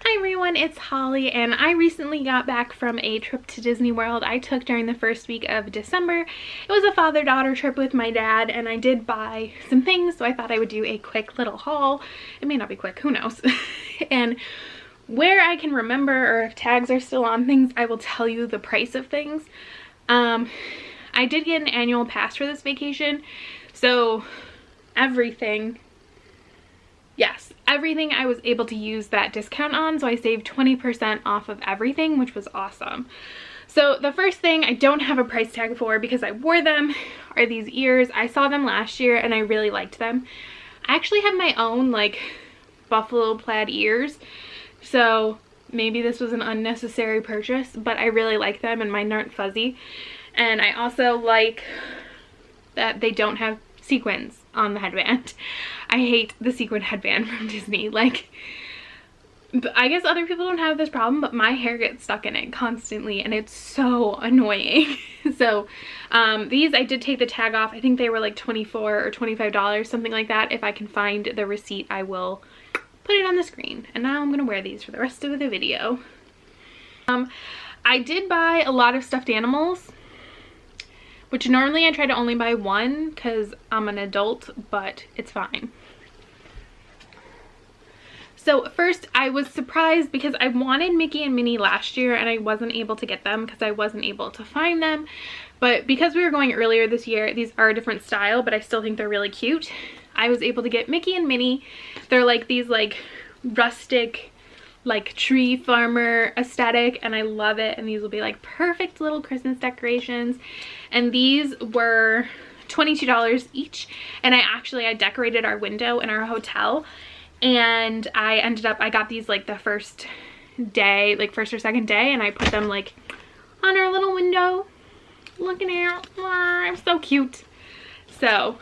Hi everyone, it's Holly, and I recently got back from a trip to Disney World I took during the first week of December. It was a father-daughter trip with my dad, and I did buy some things, so I thought I would do a quick little haul. It may not be quick, who knows? And where I can remember, or if tags are still on things, I will tell you the price of things. I did get an annual pass for this vacation, so everything I was able to use that discount on, so I saved 20% off of everything, which was awesome. So the first thing I don't have a price tag for because I wore them are these ears. I saw them last year and I really liked them. I actually have my own like buffalo plaid ears, so maybe this was an unnecessary purchase, but I really like them and mine aren't fuzzy. And I also like that they don't have sequins on the headband. I hate the sequin headband from Disney. Like, I guess other people don't have this problem, but my hair gets stuck in it constantly and it's so annoying. So these I did take the tag off. I think they were like $24 or $25, something like that. If I can find the receipt, I will put it on the screen. And now I'm gonna wear these for the rest of the video. I did buy a lot of stuffed animals, which normally I try to only buy one because I'm an adult, but it's fine. So first, I was surprised because I wanted Mickey and Minnie last year and I wasn't able to get them because I wasn't able to find them. But because we were going earlier this year, these are a different style, but I still think they're really cute. I was able to get Mickey and Minnie. They're like these like rustic, like tree farmer aesthetic, and I love it. And these will be like perfect little Christmas decorations. And these were $22 each. And I decorated our window in our hotel, and I got these like the first day, like first or second day, and I put them like on our little window looking out. I'm so cute. So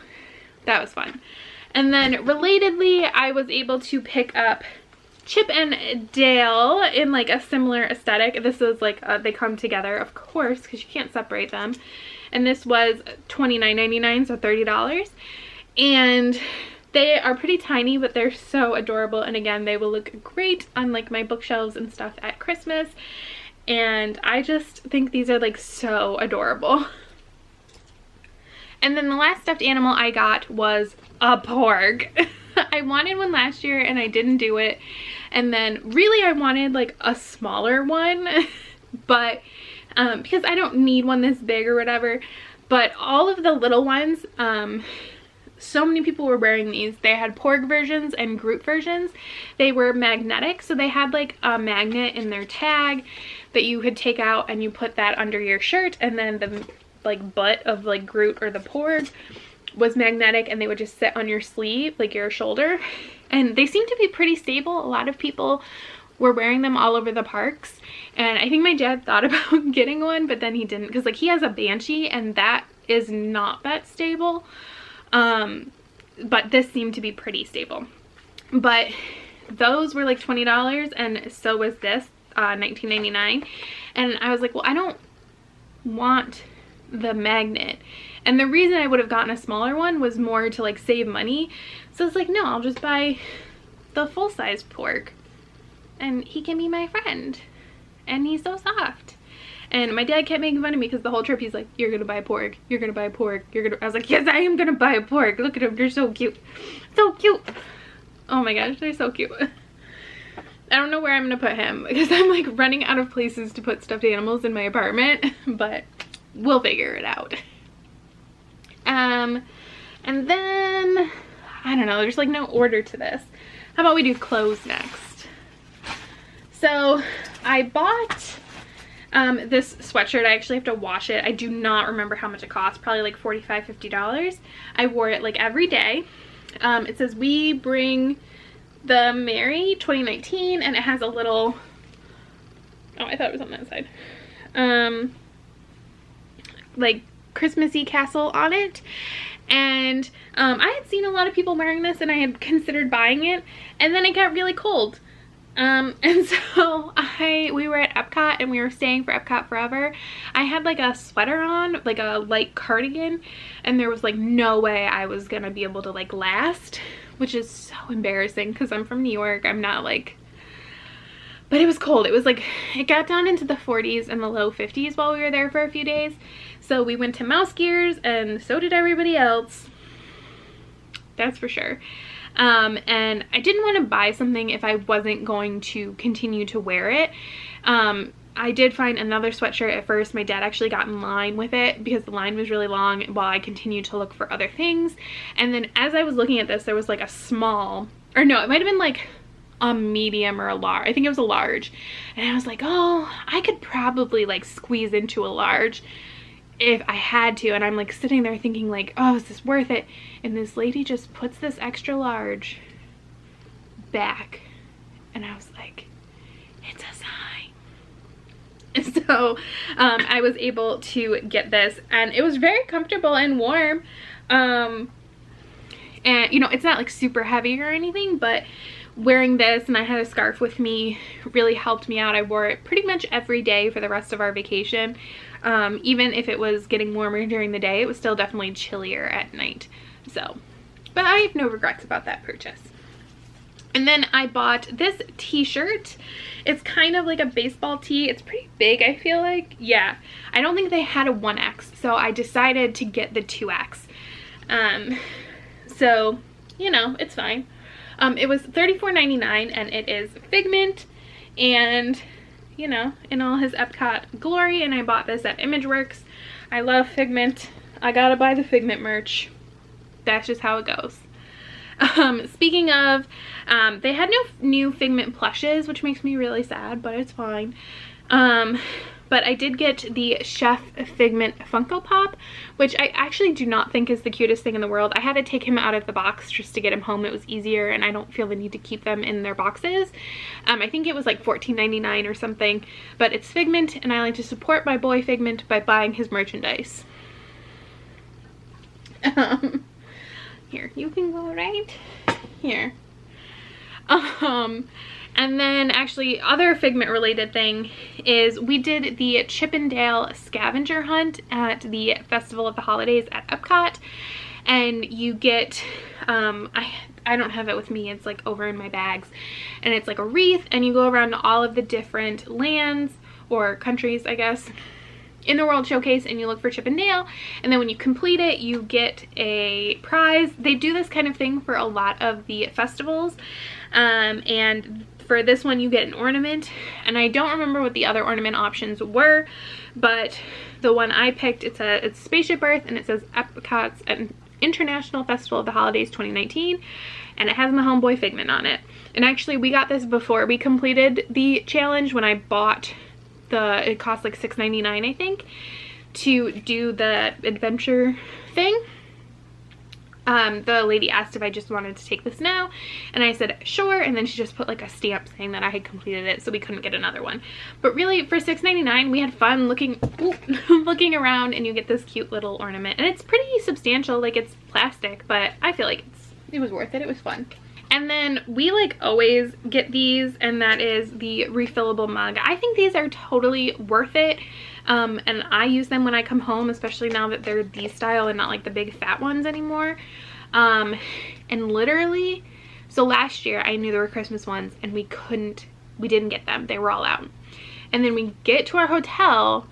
that was fun. And then relatedly, I was able to pick up Chip and Dale in like a similar aesthetic. This is like they come together, of course, because you can't separate them. And this was $29.99, so $30. And they are pretty tiny, but they're so adorable. And again, they will look great on like my bookshelves and stuff at Christmas. And I just think these are like so adorable. And then the last stuffed animal I got was a porg. I wanted one last year and I didn't do it. And then really I wanted like a smaller one, but because I don't need one this big or whatever. But all of the little ones, so many people were wearing these. They had Porg versions and Groot versions. They were magnetic, so they had like a magnet in their tag that you could take out and you put that under your shirt, and then the like butt of like Groot or the Porg was magnetic, and they would just sit on your sleeve, like your shoulder. And they seem to be pretty stable. A lot of people were wearing them all over the parks, and I think my dad thought about getting one, but then he didn't, because like he has a Banshee and that is not that stable. But this seemed to be pretty stable. But those were like $20, and so was this, $19.99. And I was like, well, I don't want the magnet. And the reason I would have gotten a smaller one was more to like save money. So it's like, no, I'll just buy the full-size Porg, and he can be my friend, and he's so soft. And my dad kept making fun of me because the whole trip he's like, you're gonna buy a Porg, you're gonna buy a Porg, I was like, yes, I am gonna buy a Porg. Look at them, they're so cute. So cute. Oh my gosh, they're so cute. I don't know where I'm gonna put him because I'm like running out of places to put stuffed animals in my apartment, but we'll figure it out. And then, I don't know, there's like no order to this. How about we do clothes next? So I bought this sweatshirt. I actually have to wash it. I do not remember how much it cost, probably like $45, $50. I wore it like every day. It says We Bring the Merry 2019, and it has a little, oh, I thought it was on that side, like Christmassy castle on it. And I had seen a lot of people wearing this and I had considered buying it, and then it got really cold. And so we were at Epcot and we were staying for Epcot Forever. I had like a sweater on, like a light cardigan, and there was like no way I was gonna be able to like last, which is so embarrassing because I'm from New York. I'm not like but it was cold. It was like, it got down into the 40s and the low 50s while we were there for a few days. So we went to Mouse Gears, and so did everybody else. That's for sure. And I didn't want to buy something if I wasn't going to continue to wear it. I did find another sweatshirt at first. My dad actually got in line with it because the line was really long while I continued to look for other things. And then as I was looking at this, there was like a small, or no, it might have been like a medium or a large. I think it was a large. And I was like, oh, I could probably like squeeze into a large if I had to. And I'm like sitting there thinking like, oh, is this worth it? And this lady just puts this extra large back. And I was like, it's a sign. So I was able to get this, and it was very comfortable and warm. And you know, it's not like super heavy or anything, but wearing this, and I had a scarf with me, really helped me out. I wore it pretty much every day for the rest of our vacation. Even if it was getting warmer during the day, it was still definitely chillier at night. So, but I have no regrets about that purchase. And then I bought this t-shirt. It's kind of like a baseball tee. It's pretty big, I feel like. Yeah, I don't think they had a 1X, so I decided to get the 2X. So, you know, it's fine. It was $34.99, and it is Figment, and, you know, in all his Epcot glory, and I bought this at Imageworks. I love Figment. I gotta buy the Figment merch. That's just how it goes. Speaking of, they had no new Figment plushes, which makes me really sad, but it's fine. But I did get the Chef Figment Funko Pop, which I actually do not think is the cutest thing in the world. I had to take him out of the box just to get him home. It was easier, and I don't feel the need to keep them in their boxes. I think it was like $14.99 or something, but it's Figment, and I like to support my boy Figment by buying his merchandise. Here, you can go right here. And then actually other Figment related thing is we did the Chippendale scavenger hunt at the Festival of the Holidays at Epcot, and you get, I don't have it with me, it's like over in my bags, and it's like a wreath, and you go around to all of the different lands or countries, I guess, in the World Showcase, and you look for Chippendale, and then when you complete it, you get a prize. They do this kind of thing for a lot of the festivals, and for this one you get an ornament, and I don't remember what the other ornament options were, but the one I picked, it's Spaceship Earth, and it says Epcot's International Festival of the Holidays 2019, and it has my homeboy Figment on it. And actually we got this before we completed the challenge. When I bought it cost like $6.99 I think to do the adventure thing. The lady asked if I just wanted to take this now, and I said sure, and then she just put like a stamp saying that I had completed it, so we couldn't get another one. But really, for $6.99 we had fun looking looking around, and you get this cute little ornament, and it's pretty substantial, like it's plastic, but I feel like it was worth it. It was fun. And then we like always get these, and that is the refillable mug. I think these are totally worth it, and I use them when I come home, especially now that they're these style and not like the big fat ones anymore. And literally, so last year I knew there were Christmas ones, and we didn't get them. They were all out. And then we get to our hotel,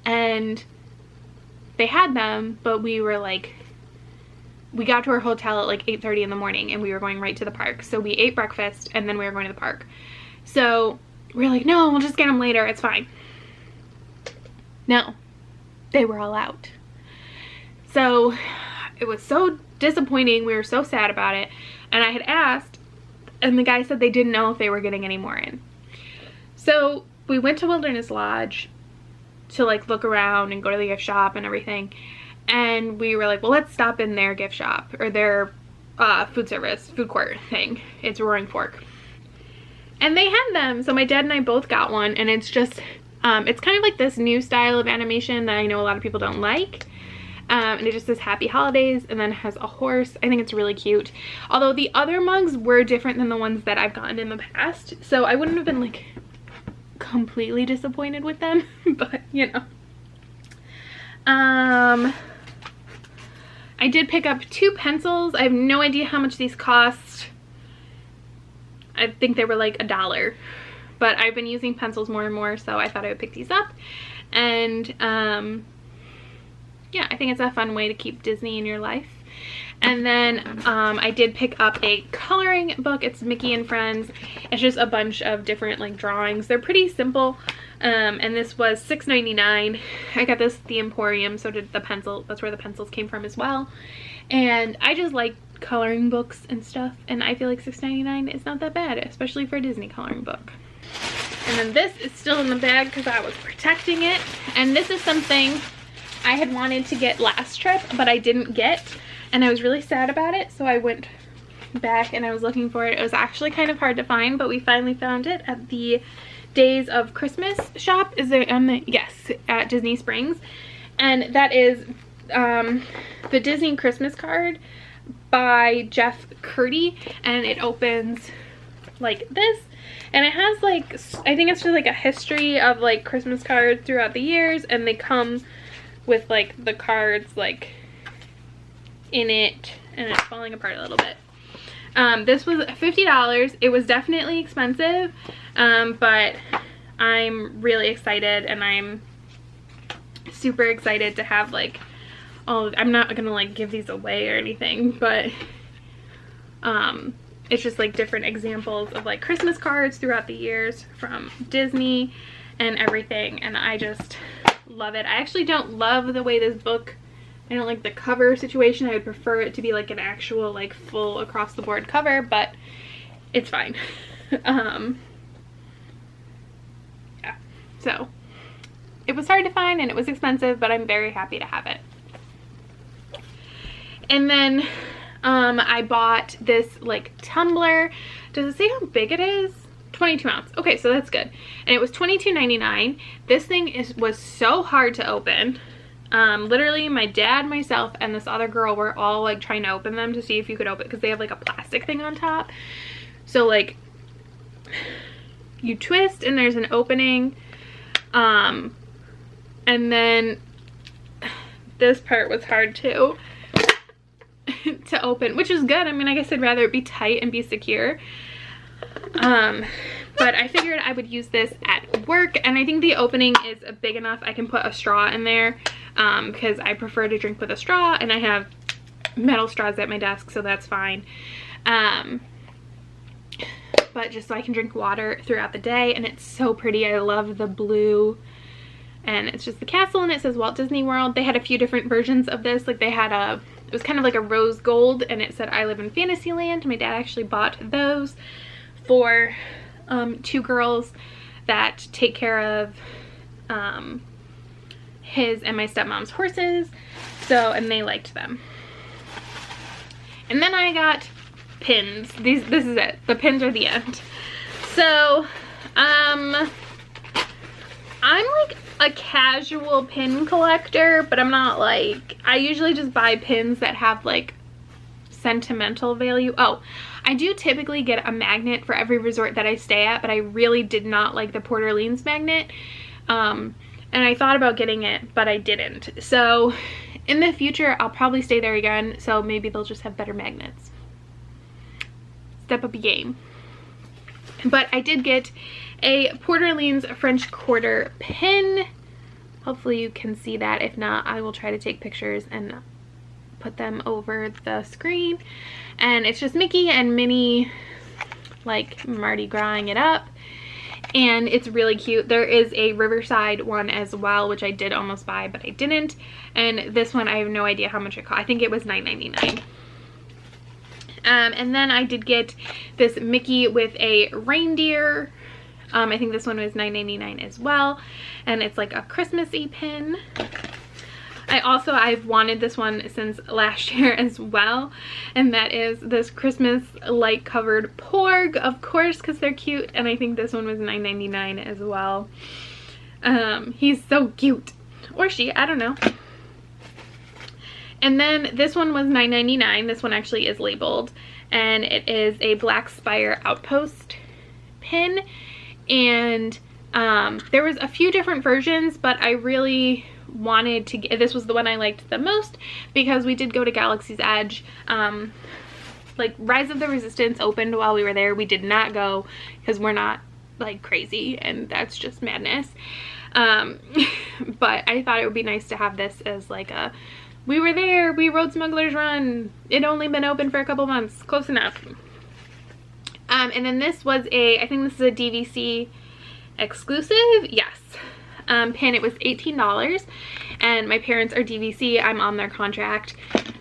and they had them, but we were like, we got to our hotel at like 8:30 in the morning, and we were going right to the park. So we ate breakfast, and then we were going to the park. So we were like, no, we'll just get them later. It's fine. No, they were all out. So it was so disappointing. We were so sad about it. And I had asked, and the guy said they didn't know if they were getting any more in. So we went to Wilderness Lodge to like look around and go to the gift shop and everything. And we were like, well, let's stop in their gift shop, or their food court thing. It's Roaring Fork. And they had them. So my dad and I both got one, and it's just, it's kind of like this new style of animation that I know a lot of people don't like. And it just says Happy Holidays, and then has a horse. I think it's really cute. Although the other mugs were different than the ones that I've gotten in the past. So I wouldn't have been like completely disappointed with them, but you know. I did pick up 2 pencils. I have no idea how much these cost. I think they were like $1, but I've been using pencils more and more, so I thought I would pick these up. And yeah, I think it's a fun way to keep Disney in your life. And then I did pick up a coloring book. It's Mickey and Friends. It's just a bunch of different like drawings. They're pretty simple. And this was $6.99. I got this at the Emporium, so did the pencil. That's where the pencils came from as well. And I just like coloring books and stuff, and I feel like $6.99 is not that bad, especially for a Disney coloring book. And then this is still in the bag because I was protecting it. And this is something I had wanted to get last trip, but I didn't get. And I was really sad about it, so I went back and I was looking for it. It was actually kind of hard to find, but we finally found it at the Days of Christmas shop. Is there yes, at Disney Springs. And that is the Disney Christmas card by Jeff Curdy, and it opens like this. And it has like, I think it's just like a history of like Christmas cards throughout the years, and they come with like the cards like in it, and it's falling apart a little bit. This was $50. It was definitely expensive, but I'm really excited, and I'm super excited to have like all of, I'm not gonna like give these away or anything, but it's just like different examples of like Christmas cards throughout the years from Disney and everything, and I just love it. I actually don't love the way this book, I don't like the cover situation. I would prefer it to be like an actual like full across the board cover, but it's fine. Yeah, so it was hard to find and it was expensive, but I'm very happy to have it. And then I bought this like tumbler. Does it say how big it is? 22 ounce. Okay, so that's good. And it was $22.99. This thing was so hard to open. Literally my dad, myself, and this other girl were all like trying to open them to see if you could open it, because they have like a plastic thing on top. So like you twist and there's an opening, and then this part was hard too to open, which is good. I mean, I guess I'd rather it be tight and be secure. But I figured I would use this at work, and I think the opening is big enough. I can put a straw in there, because I prefer to drink with a straw, and I have metal straws at my desk, so that's fine. But just so I can drink water throughout the day, and it's so pretty. I love the blue, and it's just the castle, and it says Walt Disney World. They had a few different versions of this. Like they had it was kind of like a rose gold, and it said I live in Fantasyland. My dad actually bought those for two girls that take care of his and my stepmom's horses, so, and they liked them. And then I got pins. This is it. The pins are the end. So I'm like a casual pin collector, but I'm not like, I usually just buy pins that have like sentimental value. Oh, I do typically get a magnet for every resort that I stay at, but I really did not like the Port Orleans magnet. And I thought about getting it, but I didn't. So in the future, I'll probably stay there again, so maybe they'll just have better magnets. Step up a game. But I did get a Port Orleans French Quarter pin. Hopefully you can see that. If not, I will try to take pictures and put them over the screen. And it's just Mickey and Minnie like Mardi Gras-ing it up, and it's really cute. There is a Riverside one as well, which I did almost buy, but I didn't. And this one, I have no idea how much it cost. I think it was $9.99. And then I did get this Mickey with a reindeer. I think this one was $9.99 as well, and it's like a Christmassy pin. I've wanted this one since last year as well, and that is this Christmas light covered Porg, of course, because they're cute, and I think this one was $9.99 as well. He's so cute, or she, I don't know. And then this one was $9.99. This one actually is labeled, and it is a Black Spire Outpost pin, and there was a few different versions, but I really wanted to get, this was the one I liked the most, because we did go to Galaxy's Edge. Like Rise of the Resistance opened while we were there. We did not go because we're not like crazy, and that's just madness. But I thought it would be nice to have this as like a, we were there, we rode Smuggler's Run, it only been open for a couple months, close enough. And then this was I think this is a DVC exclusive, yes, pin. It was $18, and my parents are DVC, I'm on their contract,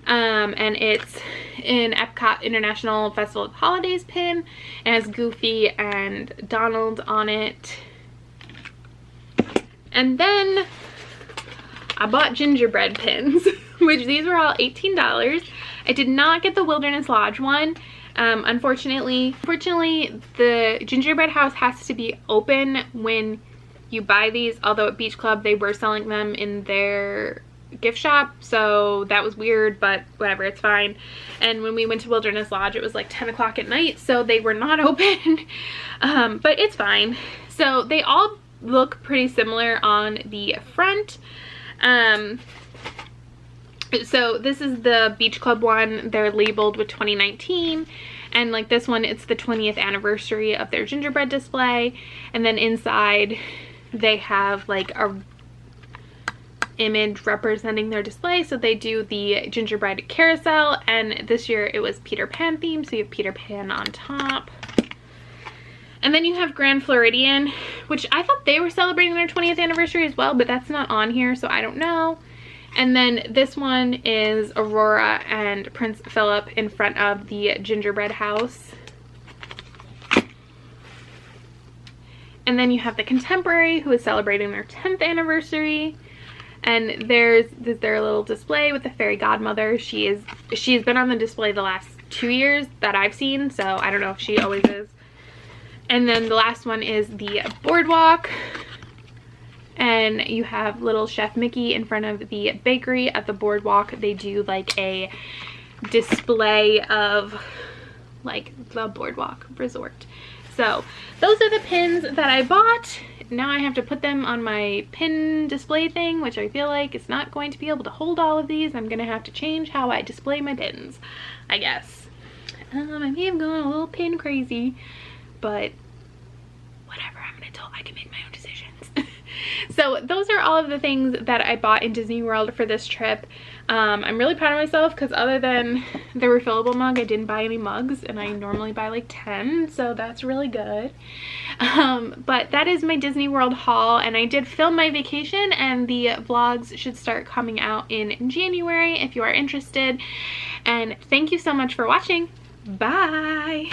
and it's an Epcot International Festival of Holidays pin. It has Goofy and Donald on it. And then I bought gingerbread pins, which these were all $18. I did not get the Wilderness Lodge one. Unfortunately, the gingerbread house has to be open when you buy these, although at Beach Club they were selling them in their gift shop, so that was weird, but whatever, it's fine. And when we went to Wilderness Lodge, it was like 10 o'clock at night, so they were not open. But it's fine. So they all look pretty similar on the front. So this is the Beach Club one. They're labeled with 2019, and like this one, it's the 20th anniversary of their gingerbread display. And then inside they have like a image representing their display. So they do the gingerbread carousel, and this year it was Peter Pan themed, so you have Peter Pan on top. And then you have Grand Floridian, which I thought they were celebrating their 20th anniversary as well, but that's not on here, so I don't know. And then this one is Aurora and Prince Philip in front of the gingerbread house. And then you have the Contemporary, who is celebrating their 10th anniversary. And there's their little display with the fairy godmother. She's been on the display the last 2 years that I've seen, so I don't know if she always is. And then the last one is the Boardwalk. And you have little Chef Mickey in front of the bakery at the Boardwalk. They do like a display of like the Boardwalk Resort. So those are the pins that I bought. Now I have to put them on my pin display thing, which I feel like it's not going to be able to hold all of these. I'm gonna have to change how I display my pins, I guess. I may have gone a little pin crazy, but whatever, I can make my own decisions. So those are all of the things that I bought in Disney World for this trip. I'm really proud of myself because other than the refillable mug, I didn't buy any mugs, and I normally buy like 10, so that's really good. But that is my Disney World haul, and I did film my vacation, and the vlogs should start coming out in January if you are interested. And thank you so much for watching. Bye!